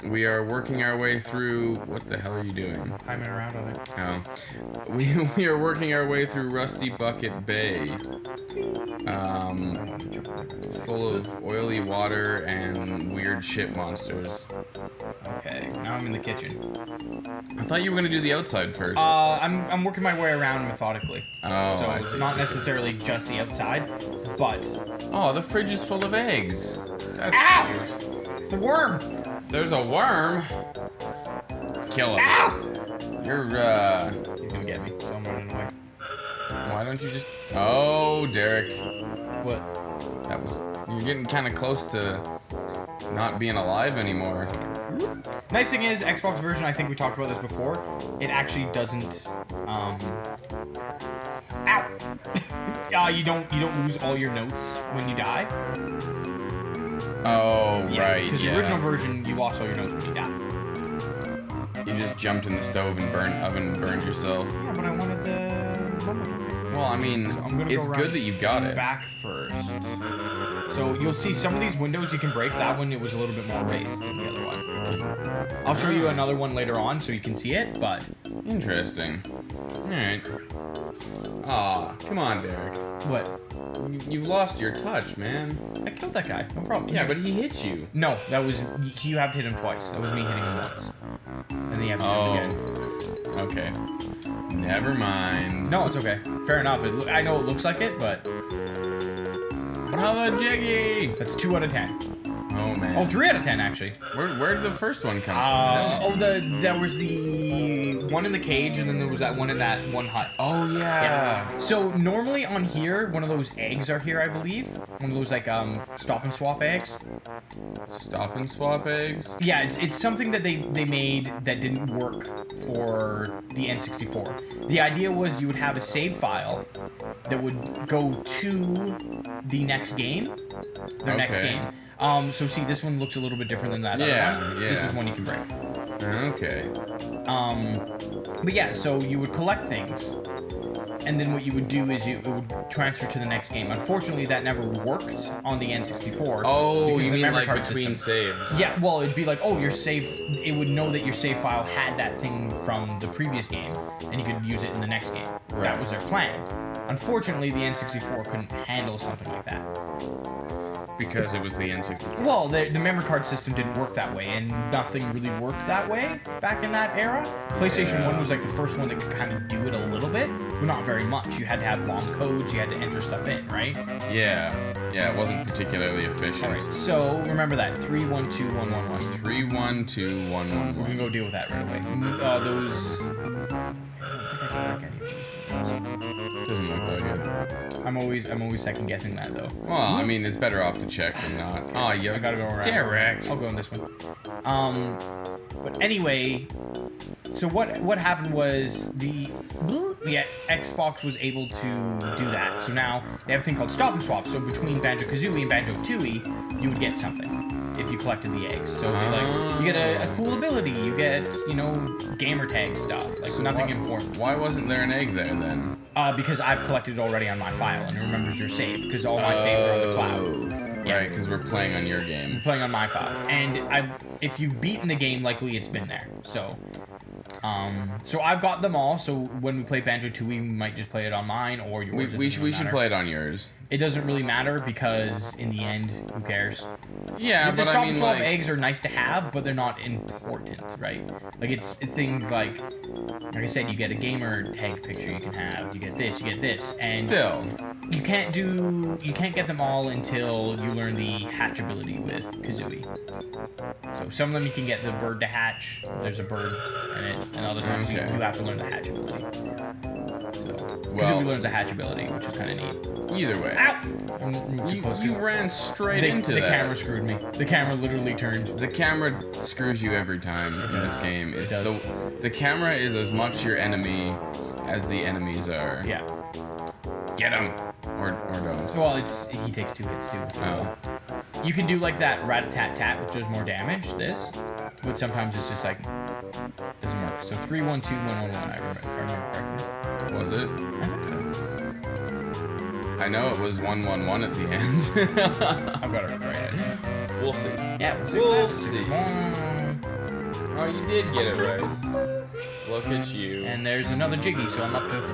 We are working our way through... What the hell are you doing? Climbing around on it. Oh. We are working our way through Rusty Bucket Bay. Full of oily water and weird shit monsters. Okay, now I'm in the kitchen. I thought you were gonna do the outside first. I'm working my way around methodically. Oh, so I it's see. not necessarily just the outside, but... Oh, the fridge is full of eggs. That's Ow! cute. The worm! There's a worm. Kill him. Ow! You're, He's gonna get me, so I'm running away. Why don't you just... Oh, Derek. What? That was... You're getting kind of close to not being alive anymore. Nice thing is, Xbox version, I think we talked about this before, it actually doesn't, Ow! you don't lose all your notes when you die. Oh, right, Because the original version, you lost all your notes when you die. You just jumped in the stove and burned yourself. Yeah, but I wanted the lumber. Well, I mean, So I'm gonna it's go good that you got it. back first. So you'll see some of these windows you can break. That one, it was a little bit more raised than the other one. I'll show you another one later on so you can see it, but... Interesting. Alright. Aw, come on, Derek. What? You've lost your touch, man. I killed that guy. No problem. Yeah, but he hit you. No, that was... You have to hit him twice. That was me hitting him once. And then you have to hit him again. Okay. Never mind. No, it's okay. Fair enough. I know it looks like it, but... Bravo, Jiggy! That's 2 out of 10. Oh, man. Oh, 3 out of 10, actually. Where'd the first one come from? There was the one in the cage, and then there was that one in that one hut. Oh, yeah. So normally on here, one of those eggs are here, I believe. One of those like stop and swap eggs. Stop and swap eggs? Yeah, it's something that they made that didn't work for the N64. The idea was you would have a save file that would go to the next game. Their next game. So see, this one looks a little bit different than that other one. Yeah. This is one you can break. Okay. But yeah, so you would collect things, and then what you would do is it would transfer to the next game. Unfortunately, that never worked on the N64. Oh, because you the mean memory like card between system. saves? Yeah, well, it'd be like, oh, your save... It would know that your save file had that thing from the previous game, and you could use it in the next game. Right. That was their plan. Unfortunately, the N64 couldn't handle something like that. Because it was the N64. Well, the memory card system didn't work that way, and nothing really worked that way back in that era. PlayStation 1 was like the first one that could kind of do it a little bit, but not very much. You had to have long codes, you had to enter stuff in, right? Yeah. Yeah, it wasn't particularly efficient. Alright, so remember that. 312111. 312111. We're gonna go deal with that right away. Those... Okay, I don't think I can break any of these windows. Doesn't look like it. I'm always second guessing that though. Well, I mean, it's better off to check than not. Oh, you I gotta go around. Derek. I'll go on this one. But anyway, so what happened was the Xbox was able to do that. So now they have a thing called stop and swap. So between Banjo Kazooie and Banjo Tooie, you would get something if you collected the eggs. So it'd be like you get a cool ability, you get gamer tag stuff, like So nothing important. Why wasn't there an egg there then? Because I've collected it already on my file and it remembers your save because all my saves are on the cloud. Yeah. Right, because we're playing on your game. I'm playing on my file, and if you've beaten the game, likely it's been there. So, so I've got them all. So when we play Banjo Tooie, we might just play it on mine or yours. We should play it on yours. It doesn't really matter because in the end, who cares? Yeah, The but stop I and mean, swap like, eggs are nice to have, but they're not important, right? Like it's things like I said, you get a gamer tag picture you can have. You get this, and still, you can't get them all until you learn the hatch ability with Kazooie. So some of them you can get the bird to hatch. There's a bird in it, and other times you have to learn the hatch ability. So Kazooie learns a hatch ability, which is kind of neat. Either way. Ow! You ran straight into the that. The camera screwed me. The camera literally turned. The camera screws you every time in this game. It's the camera is as much your enemy as the enemies are. Yeah. Get him! Or don't. Well, he takes 2 hits too. Oh. You can do like that rat-a-tat-tat, which does more damage, but sometimes it's just like, doesn't work. So 312111, I remember, if I remember correctly. Was it? I think so. I know it was 111 at the end. I've got it right. We'll see. Yeah, We'll see. Oh, you did get it right. Look at you. And there's another Jiggy, so I'm up to 4.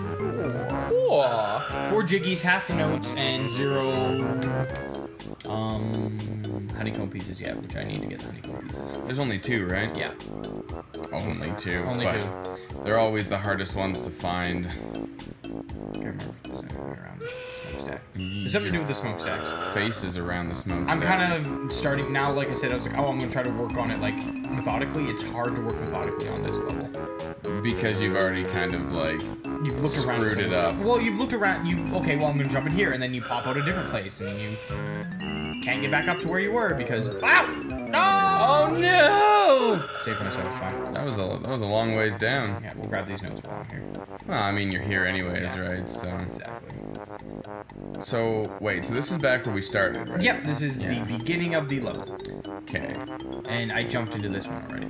4 Jiggies, half the notes, and 0 honeycomb pieces yet, which I need to get the honeycomb pieces. There's only 2, right? Yeah. Only 2. Only but 2. They're always the hardest ones to find. I can't remember if there's anything around the smokestack. There's something to do with the smokestacks. Faces around the smokestack. I'm kind of starting now, like I said, I was like, oh, I'm going to try to work on it, like, methodically. It's hard to work methodically on this level. Because you've already kind of, like, you've looked around screwed it up. Well, you've looked around, okay, well, I'm going to jump in here, and then you pop out a different place, and you can't get back up to where you were because, ow! No! Oh, no! Save for myself, it's fine. That was a long ways down. Yeah, we'll grab these notes while I'm here. Well, I mean, you're here anyways, Yeah. right? So. Exactly. So, wait, so this is back where we started, right? Yep, this is Yeah. the beginning of the level. Okay. And I jumped into this one already.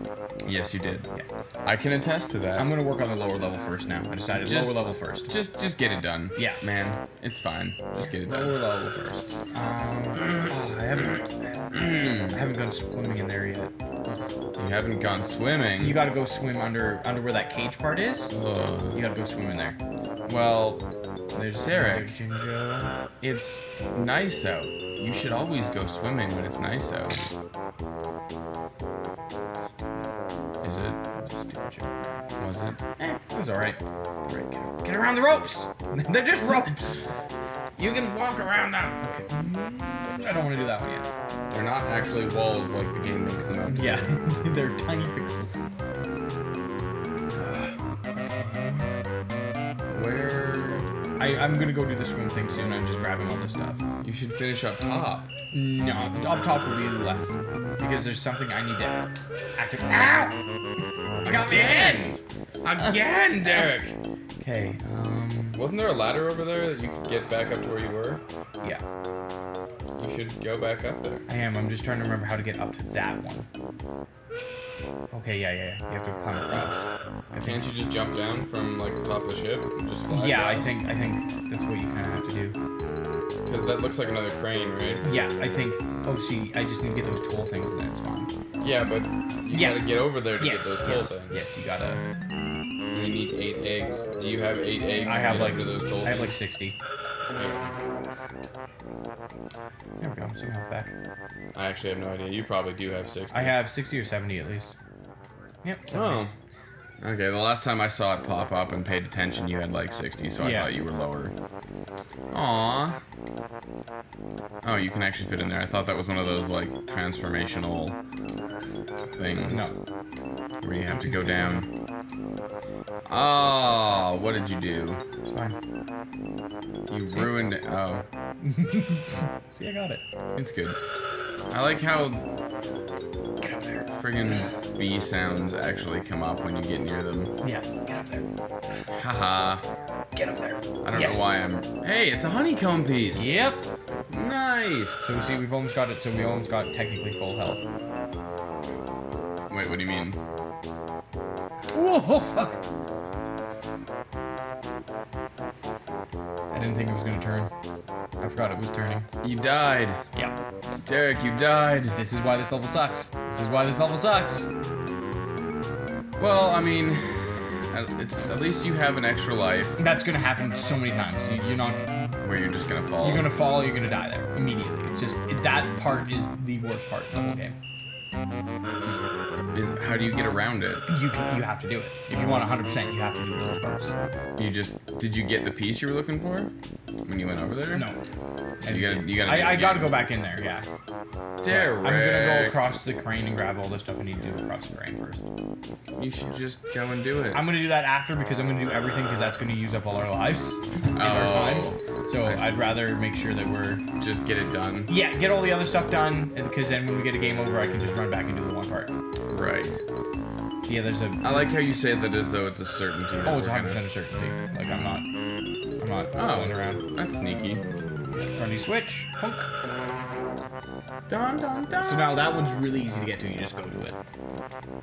Yes, you did. Yeah. I can attest to that. I'm going to work on the lower level first now. I decided lower level first. Just get it done. Yeah. Man, it's fine. Just get it done. Lower level first. I haven't gone swimming in there yet. You haven't gone swimming. You gotta go swim under where that cage part is. Ugh. You gotta go swim in there. Well, There's Derek. Jinjo. it's nice out. You should always go swimming when it's nice out. Is it? Was it? It was alright. Get around the ropes! They're just ropes! You can walk around them. I don't want to do that one yet. They're not actually walls like the game makes them out to be. Yeah, they're tiny pixels. Where? I'm gonna go do the swim thing soon. I'm just grabbing all this stuff. You should finish up top. No, the up top will be left. Because there's something I need to activate. Ow! I got me again! Again, Derek! Okay, Wasn't there a ladder over there that you could get back up to where you were? yeah. You should go back up there. I am. I'm just trying to remember how to get up to that one. Okay, yeah. You have to climb across. Can't you just jump down from like the top of the ship and just fly? Yeah, I across? think that's what you kind of have to do. Because that looks like another crane, right? Yeah, I think. Oh, see, I just need to get those tool things, and then it's fine. Yeah, but you gotta get over there to get those toll things. Yes, you gotta. You need 8 eggs. Do you have 8 eggs? I have to get like up to those toll I have like things? 60. Yeah. There we go. Some health back. I actually have no idea. You probably do have 60. I have 60 or 70 at least. Yep. Oh. Okay, the last time I saw it pop up and paid attention, you had like 60, so I Yeah. thought you were lower. Aww. Oh, you can actually fit in there. I thought that was one of those like transformational things. No. Where you have to go down. Oh, what did you do? It's fine. You ruined it. Oh, See, I got it. it's good. I like how Get up there. friggin' bee sounds actually come up when you get near them. Yeah, get up there. Haha. Get up there. I don't know why I'm... Hey, it's a honeycomb piece. Yep. Nice. So see, we've almost got it. So we almost got technically full health. Wait, what do you mean? Oh fuck! I didn't think it was gonna turn. I forgot it was turning. You died. Yeah. Derek, you died. This is why this level sucks. This is why this level sucks. Well, I mean, it's at least you have an extra life That's gonna happen so many times. You're not. where you're just gonna fall. You're gonna fall. You're gonna die there immediately. It's just that part is the worst part of the whole game. How do you get around it? You have to do it. If you want 100%, you have to do those parts. Did you get the piece you were looking for when you went over there? No. So you gotta. Do I it gotta again. go back in there. Yeah. Derek. I'm gonna go across the crane and grab all the stuff I need to do across the crane first. You should just go and do it. I'm gonna do that after because I'm gonna do everything because that's gonna use up all our lives in our time. So I see. I'd rather make sure that we're Just get it done. yeah, get all the other stuff done because then when we get a game over, I can just run back and do the one part. Right. So yeah, there's a I like how you say that as though it's a certainty. that oh, it's we're 100% a certainty. Like I'm not Oh, fooling around. that's sneaky. Grundy switch. Punk. Dun, dun, dun. So now that one's really easy to get to. You just go to it.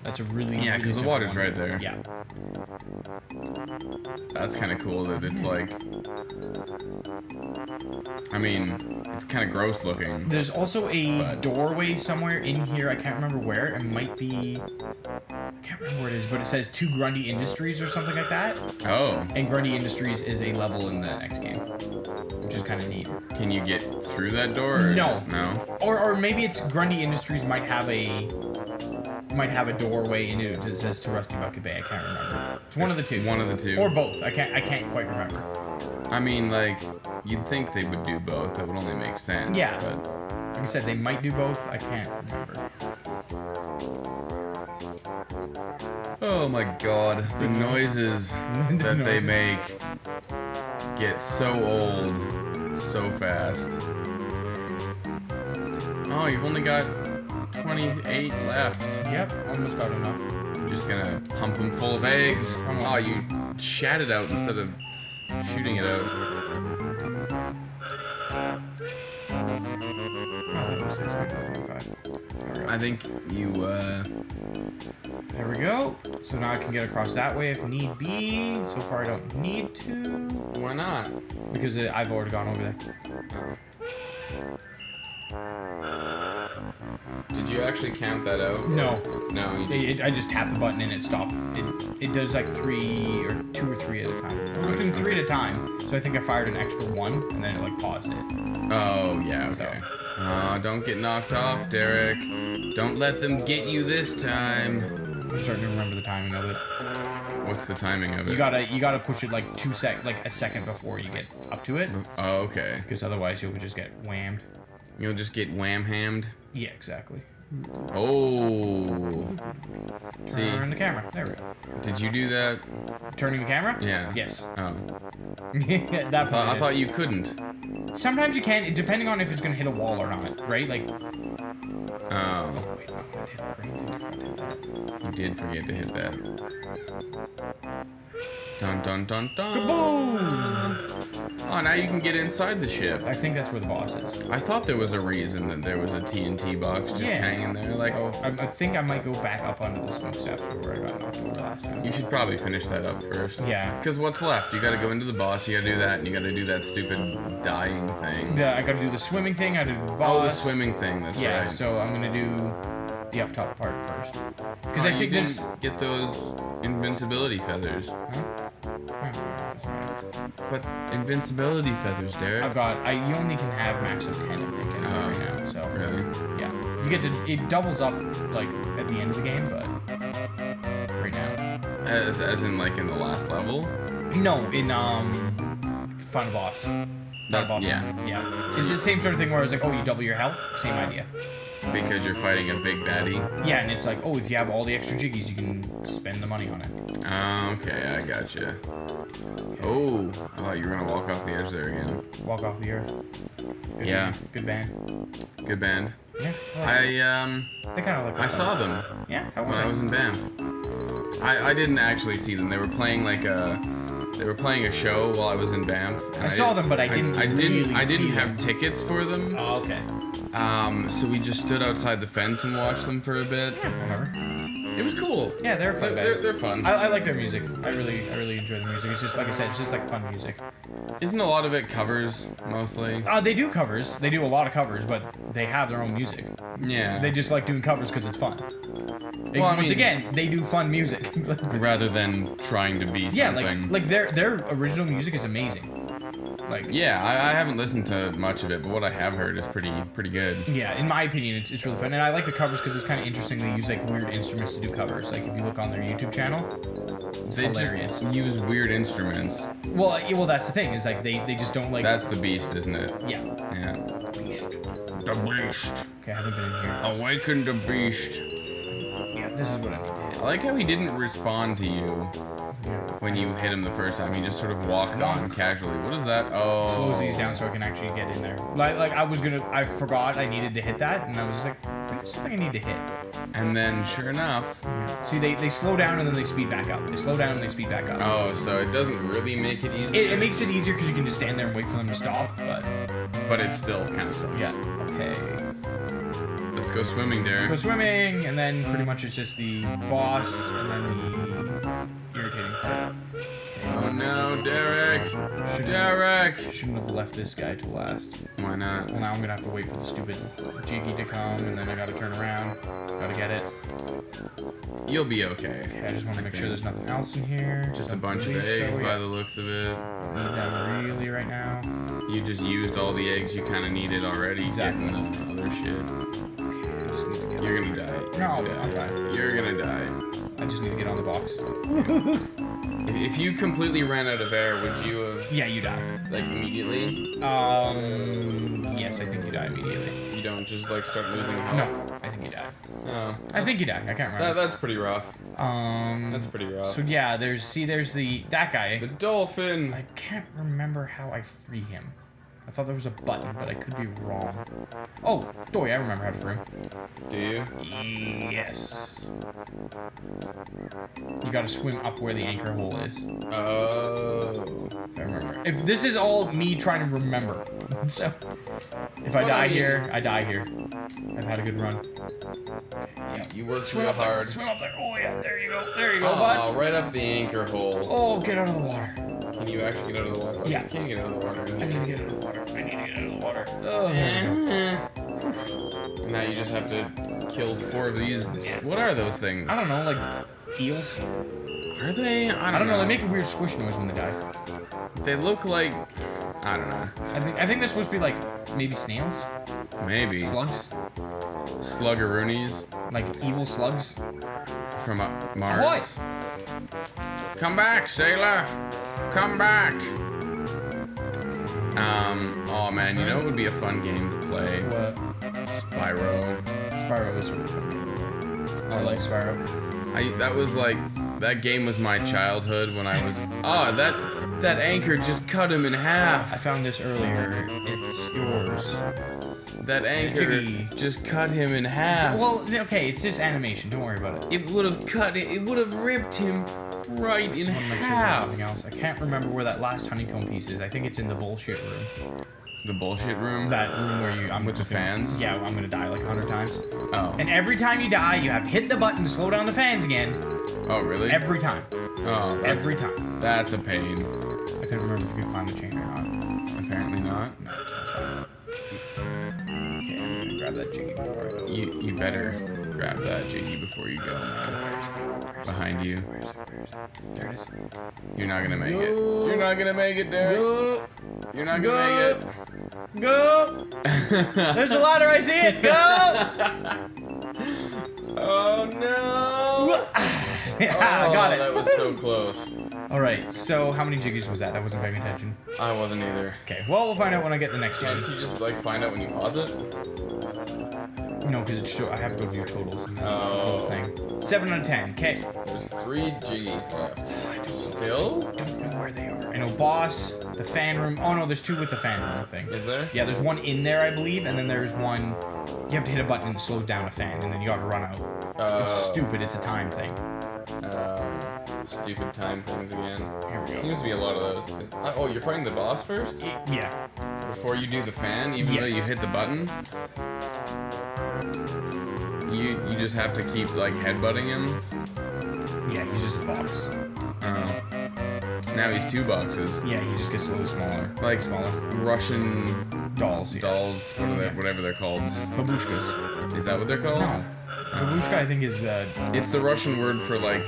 That's a really Yeah, because the simple water's one. right there. Yeah. That's kind of cool that it's like... I mean, it's kind of gross looking. There's also a doorway somewhere in here. I can't remember where. It might be... I can't remember where it is, but it says to Grundy Industries or something like that. Oh. And Grundy Industries is a level in the next game, which is kind of neat. Can you get through that door? Or No. No? Or maybe it's Grundy Industries might have a doorway in it that says to Rusty Bucket Bay. I can't remember. It's one of the two. One of the two. Or both. I can't quite remember. I mean, like, you'd think they would do both. That would only make sense. Yeah. But... Like I said, they might do both. I can't remember. Oh my god. The noises that they make get so old so fast. Oh, you've only got 28 left. Yep, almost got enough. I'm just gonna pump them full of eggs. Oh, you shat it out instead of shooting it out. I think you, There we go. So now I can get across that way if need be. So far I don't need to. Why not? Because I've already gone over there. Did you actually count that out? No. No, you just... I just tapped the button and it stopped. It does like 2 or 3 at a time. I'm doing 3 at a time. So I think I fired an extra 1 and then it like paused it. Oh, yeah, okay. Oh, don't get knocked off, Derek. Don't let them get you this time. I'm starting to remember the timing of it. What's the timing of it? You gotta push it like a second before you get up to it. Oh, okay. Because otherwise you'll just get whammed. You'll just get wham-hammed? Yeah, exactly. Oh. See, Turn the camera. There we go. did you do that? Turning the camera? Yeah. Yes. Oh. That part I thought you couldn't. Sometimes you can, depending on if it's gonna hit a wall or not, right? Like. Oh. Wait, no, I hit the green. You did forget to hit that. Dun dun dun dun. Kaboom! Oh, now you can get inside the ship. I think that's where the boss is. I thought there was a reason that there was a TNT box just hanging there. Like, Oh, I think I might go back up onto the smoke steps where I got knocked over last time. you should probably finish that up first. Yeah. Because what's left? You gotta go into the boss, you gotta do that, and you gotta do that stupid dying thing. I gotta do the swimming thing, I gotta do the boss. Oh, the swimming thing, that's Yeah, right. so I'm gonna do the up top part first. Because I you think this. didn't get those invincibility feathers. But invincibility feathers, Derek. You only can have max of 10, I think, right now. So Really? yeah, you get to, it doubles up like at the end of the game, but right now. As in, like, in the last level? No, in Final Boss. Final Boss. Yeah. Yeah. It's the same sort of thing where it's like, oh, you double your health. Same idea. Because you're fighting a big baddie? Yeah, and it's like, oh, if you have all the extra jiggies, you can spend the money on it. Okay, I gotcha. Oh, I thought you were gonna walk off the edge there again. Walk off the earth. Good Yeah. Band. Good band. Good band. Yeah. I They kind of look. I saw them Yeah. when I was in Banff. I didn't actually see them. They were playing like a show while I was in Banff. I saw them, but I didn't. I didn't see have them. tickets for them. Oh, okay. So we just stood outside the fence and watched them for a bit. Whatever. It was cool. Yeah, they're fun. They're fun. I like their music. I really enjoy the music. It's just like I said, it's just like fun music. Isn't a lot of it covers mostly? They do covers. They do a lot of covers, but they have their own music. Yeah. They just like doing covers because it's fun. Well, I Once mean- again, they do fun music. Rather than trying to be Yeah, something. like their original music is amazing. Like Yeah, I haven't listened to much of it, but what I have heard is pretty good. yeah, in my opinion, it's really fun, and I like the covers because it's kind of interesting. They use like weird instruments to do covers. Like if you look on their YouTube channel, it's They hilarious. just use weird instruments. Well, that's the thing is like they just don't like. That's the beast, isn't it? Yeah. Yeah. The beast. Okay, I haven't been in here. Awaken the beast. Yeah, this is what I need to hit. I like how he didn't respond to you when you hit him the first time. He just sort of walked on casually. What is that? Oh. Slows these down so I can actually get in there. Like I forgot I needed to hit that, and I was just like, something I need to hit. And then, sure enough... See, they slow down and then they speed back up. They slow down and they speed back up. Oh, so it doesn't really make it easier? It makes it easier because you can just stand there and wait for them to stop, but... But it still kind of sucks. Yeah, okay. Let's go swimming, Derek. Let's go swimming, and then pretty much it's just the boss, and then the irritating part. Okay. Oh no, Derek! Derek! Shouldn't have left this guy to last. Why not? Well, now I'm gonna have to wait for the stupid Jiggy to come, and then I gotta turn around. Gotta get it. You'll be okay. Okay, I just want to make sure there's nothing else in here. Just a bunch of eggs by the looks of it. Don't need that really right now. You just used all the eggs you kind of needed already. Exactly. Getting the other shit. Okay, I just need to get... You're gonna die. No, I'll die. You're gonna die. I just need to get on the box. If you completely ran out of air, would you have... Yeah, you die. Like, immediately? Yes, I think you die immediately. You don't just, like, start losing health? No, I think you die. Oh. I think you die. I can't remember. That's pretty rough. That's pretty rough. So yeah, there's that guy. The dolphin! I can't remember how I free him. I thought there was a button, but I could be wrong. Oh, Doy, I remember how to free him. Do you? Yes. You gotta swim up where the anchor hole is. Oh. If I remember. If this is all me trying to remember. So, if I die here, I die here. I've had a good run. Yeah, you worked real hard. Swim up there. Oh yeah, there you go. There you go, Oh, bud. right up the anchor hole. Oh, get out of the water. Can you actually get out of the water? Oh, Yeah. You can't get out of the water. I need to get out of the water. I need to get out of the water. Oh. Now you just have to kill 4 of these. What are those things? I don't know, like eels. Are they? I don't know. They make a weird squish noise when they die. They look like... I don't know. I think they're supposed to be like maybe snails, Maybe. slugs, Sluggaroonies like evil slugs. from Mars. Come back, sailor! Come back! Oh man, you know it would be a fun game to play? What? Spyro. Spyro is really fun. I like Spyro. That was like... That game was my childhood when I was... Oh, that anchor just cut him in I half. found this earlier. It's yours. That anchor Jiggy. just cut him in half. Well, okay, it's just animation. Don't worry about it. It would have cut it. It would have ripped him right in Just want to make sure there's half. nothing else. I can't remember where that last honeycomb piece is. I think it's in the bullshit room. The bullshit room? That room where you... With the fans? Yeah, I'm gonna die like 100 times. Oh. And every time you die, you have to hit the button to slow down the fans again. Oh, really? Every time. Oh, Every time. That's a pain. I couldn't remember if you could climb the chain or not. Apparently not. No, that's fine. Okay, I'm gonna grab that Jiggy before I go. You better grab that Jiggy before you go, man. Behind you. Where is it? There it is. You're not gonna make it. Go. You're not gonna make it, Derek. Go. You're not gonna Go. There's a ladder, I see it! Go! Oh no! Yeah, I got it. That was so close. Alright, so how many Jiggies was that? I wasn't paying attention. I wasn't either. Okay, well, we'll find out when I get the next Can't Jiggy. you just like find out when you pause it? No, because I have to go view totals. And that's the Oh. whole thing. 7 out of 10. Okay. There's 3 Jiggies left. Still? Don't know where they are. I know boss, the fan room. Oh no, there's 2 with the fan room thing. Is there? Yeah, there's 1 in there, I believe, and then there's 1. You have to hit a button and it slows down a fan, and then you gotta run out. It's stupid. It's a time thing. Stupid time things again. Here we go. Seems to be a lot of those. Oh, you're fighting the boss first? Yeah. Before you do the fan, even though Yes. you hit the button? You just have to keep like headbutting him? Yeah, he's just a box. Now he's 2 boxes. Yeah, he just gets a little smaller. Like Smaller. Russian Dolls. Yeah. dolls, whatever they're called. Babushkas. Is that what they're called? No. Babushka, I think, is the... It's the Russian word for like...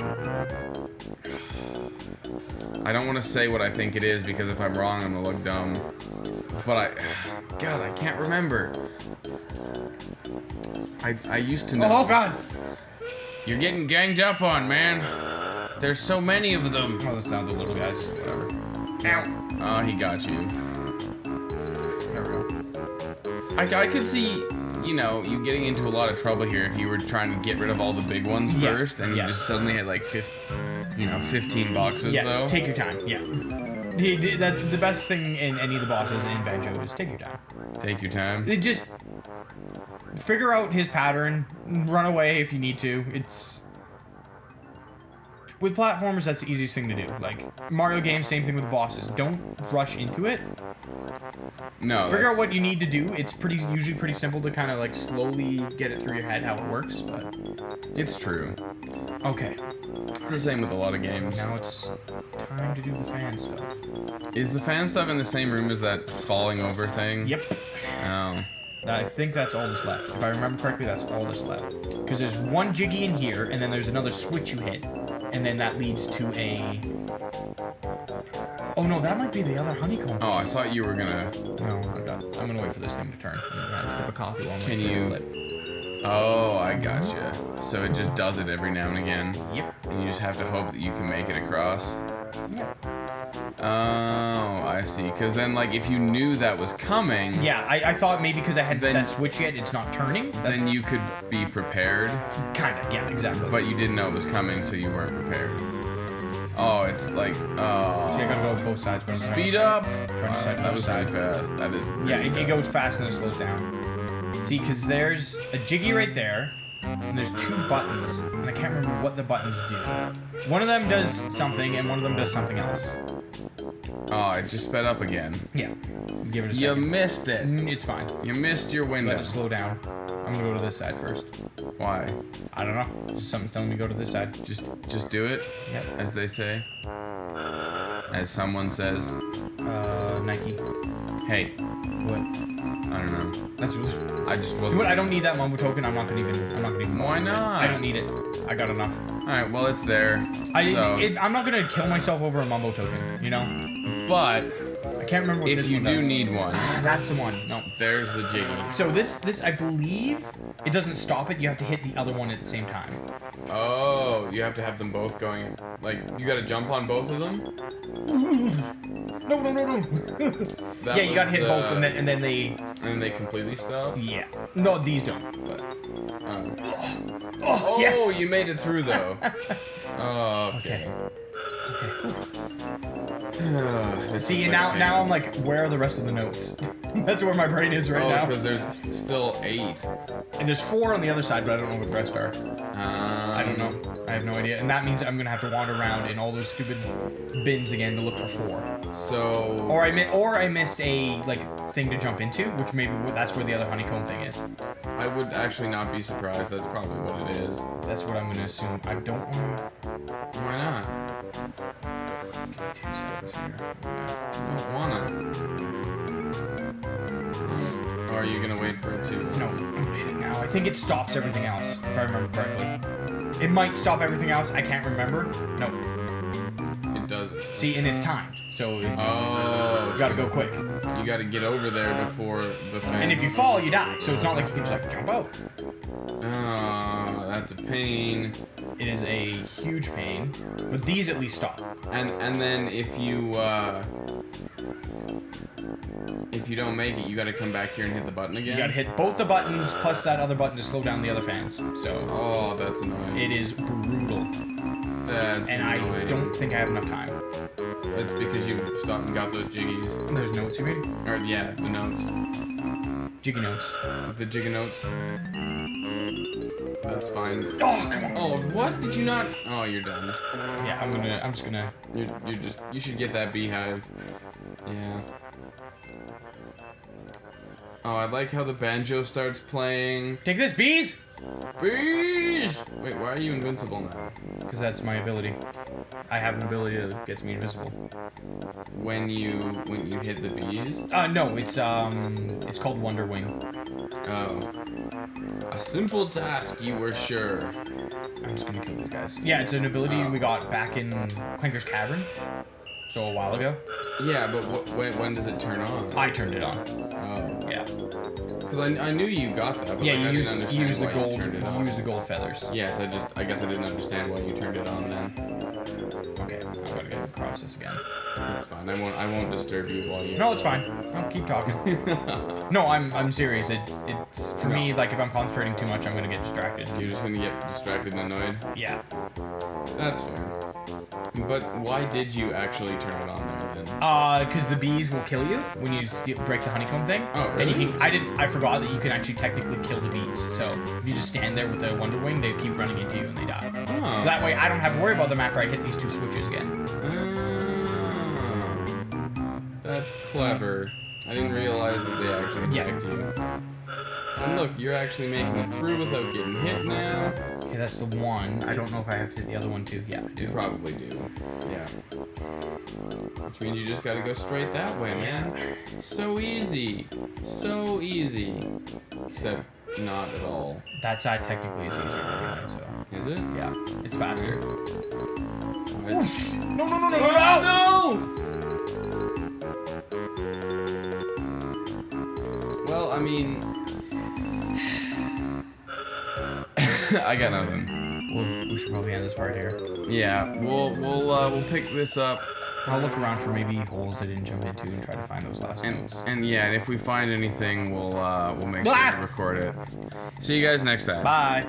I don't want to say what I think it is because if I'm wrong, I'm gonna look dumb. But God, I can't remember. I used to know. Oh, God! You're getting ganged up on, man. There's so many of them. Oh, those sound the little guys. Whatever. Ow. Oh, he got you. There we go. I could see, you know, you getting into a lot of trouble here if you were trying to get rid of all the big ones Yeah. first, and you Yeah. just suddenly had like 15 boxes, Yeah, though. take your time. Yeah. The best thing in any of the bosses in Banjo is take your time. Take your time. It just... figure out his pattern, run away if you need to. It's... With platformers, that's the easiest thing to do. Like, Mario games, same thing with the bosses. Don't rush into it. No. Figure out what you need to do. It's usually pretty simple to kind of, like, slowly get it through your head how it works, but... It's true. Okay. It's the same with a lot of games. Now it's time to do the fan stuff. Is the fan stuff in the same room as that falling over thing? Yep. Oh. I think that's all that's left. If I remember correctly, that's all that's left. Because there's one Jiggy in here, and then there's another switch you hit. And then that leads to a... Oh no, that might be the other honeycomb. Oh, I thought you were gonna... No, I'm gonna wait for this thing to turn. I'm gonna have a sip of coffee while I'm Can waiting for you... it to flip. Oh, I gotcha. So it just does it every now and again. Yep. And you just have to hope that you can make it across. Yep. Oh, I see. Because then, like, if you knew that was coming... Yeah, I thought maybe because I had that switch yet, it's not turning. Then you could be prepared. Kinda, yeah, exactly. But you didn't know it was coming, so you weren't prepared. Oh, it's like... Oh. So you gotta go both sides. But Speed up! That was really fast. That is really Yeah, fast. it goes fast and it slows down. See, because there's a Jiggy right there, and there's two buttons, and I can't remember what the buttons do. One of them does something, and one of them does something else. Oh, it just sped up again. Yeah. Give it a You second. missed it. It's fine. You missed your Let window. it slow down. I'm gonna go to this side first. Why? I don't know. Just something's telling me to go to this side. Just do it, Yep. as they say. As someone says. Nike. Hey, What? I don't know. That's what. I just wasn't... What? I don't need that Mumbo token. I'm not gonna even. Why not? I don't need it. I got enough. Alright, well, it's there. I'm not gonna kill myself over a Mumbo token. You know. But I can't remember what if this you one do does. need one, That's the one. No. there's the Jiggy. So this I believe it doesn't stop it. You have to hit the other one at the same time. Oh, you have to have them both going. Like, you gotta jump on both of them? No. That Yeah, you gotta was, hit both, and then they. And then they completely stop? Yeah. No, these don't. But. Oh. Oh, Oh, yes. you made it through, though. Oh, okay. This See, is and like a now game. I'm like, where are the rest of the notes? That's where my brain is right now. because there's still 8. And there's 4 on the other side, but I don't know what the rest are. I don't know. I have no idea. And that means I'm gonna have to wander around in all those stupid bins again to look for 4. So... Or I missed a like thing to jump into, which maybe that's where the other honeycomb thing is. I would actually not be surprised. That's probably what it is. That's what I'm gonna assume. I don't want Why not? to. Give me 2 seconds here. You don't wanna. Or are you gonna wait for it to... No, I'm waiting now. I think it stops everything else, if I remember correctly. It might stop everything else. I can't remember. No. It doesn't. See, and it's timed, so Oh, you gotta go quick. You gotta get over there before the fan. And if you fall, you die. So it's not like you can just like jump out. Oh, that's a pain. It is a huge pain, but these at least stop. And then if you don't make it, you gotta come back here and hit the button again. You gotta hit both the buttons plus that other button to slow down the other fans. So Oh, that's annoying. it is brutal, That's and annoying. I don't think I have enough time. That's because you stopped and got those jiggies. There's notes, you mean? Or yeah, the notes. Jiggy notes. The jiggy notes. That's fine. Oh, come on. Oh, what? Did you not? Oh, you're done. Yeah, I'm just gonna. You should get that beehive. Yeah. Oh, I like how the banjo starts playing. Take this, bees! Bees! Wait, why are you invincible now? Because that's my ability. I have an ability that gets me invisible. When you hit the bees? No, it's called Wonder Wing. Oh. A simple task, you were sure. I'm just gonna kill these guys. Yeah, it's an ability we got back in Clinker's Cavern. So a while ago. Yeah, but when does it turn on? I turned it on. Oh. Yeah. Because I knew you got that, but Yeah, like, I you didn't understand use the why gold. you turned it on. Use the gold feathers. Yes, I guess I didn't understand why you turned it on then. Okay, I'm gonna get across this again. That's fine. I won't disturb you while you. No, it's fine. I'll keep talking. No, I'm serious. It's for me. Like if I'm concentrating too much, I'm gonna get distracted. You're just gonna get distracted and annoyed. Yeah. That's fair. But why did you actually turn it on there then? Because the bees will kill you when you break the honeycomb thing. Oh, really? And you can. I forgot that you can actually technically kill the bees. So if you just stand there with the Wonder Wing, they keep running into you and they die. Oh. So that way, I don't have to worry about them after I hit these 2 switches again. Oh. That's clever. I didn't realize that they actually attacked you. And look, you're actually making it through without getting hit now. Okay, that's the one. I don't know if I have to hit the other one too. Yeah, I do. You probably do. Yeah. Which means you just gotta go straight that way, man. So easy. So easy. Except not at all. That side technically is easier anyway, so. Is it? Yeah, it's faster. No, No, no, no, no, no, no, no! Well, I mean... I got nothing. We should probably end this part here. Yeah, we'll pick this up. I'll look around for maybe holes I didn't jump into and try to find those last notes. And yeah, and if we find anything, we'll make sure to record it. See you guys next time. Bye.